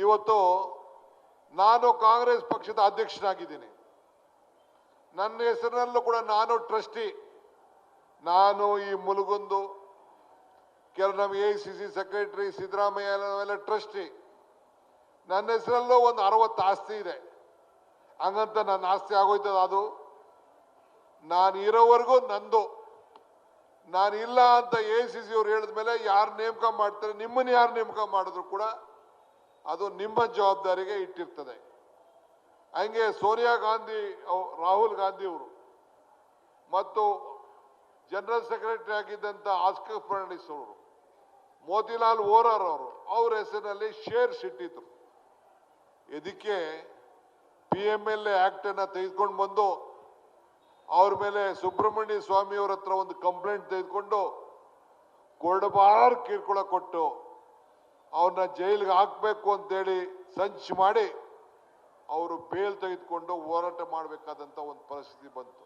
ಇವತ್ತು ನಾನು ಕಾಂಗ್ರೆಸ್ ಪಕ್ಷದ ಅಧ್ಯಕ್ಷನಾಗಿದ್ದೀನಿ. ನನ್ನ ಹೆಸರಿನಲ್ಲೂ ಕೂಡ ನಾನು ಟ್ರಸ್ಟಿ. ನಾನು ಈ ಮುಲುಗುಂದು ಕೆಲವು ನಮ್ಮ AICC ಸೆಕ್ರೆಟರಿ ಸಿದ್ದರಾಮಯ್ಯ ನಾವೆಲ್ಲ ಟ್ರಸ್ಟಿ. ನನ್ನ ಹೆಸರಲ್ಲೂ ಒಂದು 60 ಆಸ್ತಿ ಇದೆ. ಹಂಗಂತ ನನ್ನ ಆಸ್ತಿ ಆಗೋಯ್ತದ? ಅದು ನಾನು ಇರೋವರೆಗೂ ನಂದು. ನಾನು ಇಲ್ಲ ಅಂತ AICC ಅವ್ರು ಹೇಳಿದ ಮೇಲೆ ಯಾರು ನೇಮಕ ಮಾಡ್ತಾರೆ, ನಿಮ್ಮನ್ನು ಯಾರು ನೇಮಕ ಮಾಡಿದ್ರು ಕೂಡ ಅದು ನಿಮ್ಮ ಜವಾಬ್ದಾರಿಗೆ ಇಟ್ಟಿರ್ತದೆ. ಹಂಗೆ ಸೋನಿಯಾ ಗಾಂಧಿ, ರಾಹುಲ್ ಗಾಂಧಿ ಅವರು ಮತ್ತು ಜನರಲ್ ಸೆಕ್ರೆಟರಿ ಆಗಿದ್ದಂಥ ಆಸ್ಕರ್ ಫರ್ನಾಂಡಿಸ್ ಅವರು, ಮೋತಿಲಾಲ್ ವೋರಾರ್ ಅವರು, ಅವ್ರ ಹೆಸರಿನಲ್ಲಿ ಶೇರ್ಸ್ ಇಟ್ಟಿದ್ರು. ಇದಕ್ಕೆ PMLA ಆಕ್ಟ್ ಅನ್ನ ತೆಗೆದುಕೊಂಡು ಬಂದು ಅವ್ರ ಮೇಲೆ ಸುಬ್ರಹ್ಮಣ್ಯ ಸ್ವಾಮಿ ಅವರ ಹತ್ರ ಒಂದು ಕಂಪ್ಲೇಂಟ್ ತೆಗೆದುಕೊಂಡು ಕೊಡಬಾರ್ ಕಿರುಕುಳ ಕೊಟ್ಟು ಅವ್ರನ್ನ ಜೈಲಿಗೆ ಹಾಕಬೇಕು ಅಂತೇಳಿ ಸಂಚು ಮಾಡಿ ಅವರು ಬೇಲ್ ತೆಗೆದುಕೊಂಡು ಹೋರಾಟ ಮಾಡಬೇಕಾದಂತ ಒಂದು ಪರಿಸ್ಥಿತಿ ಬಂತು.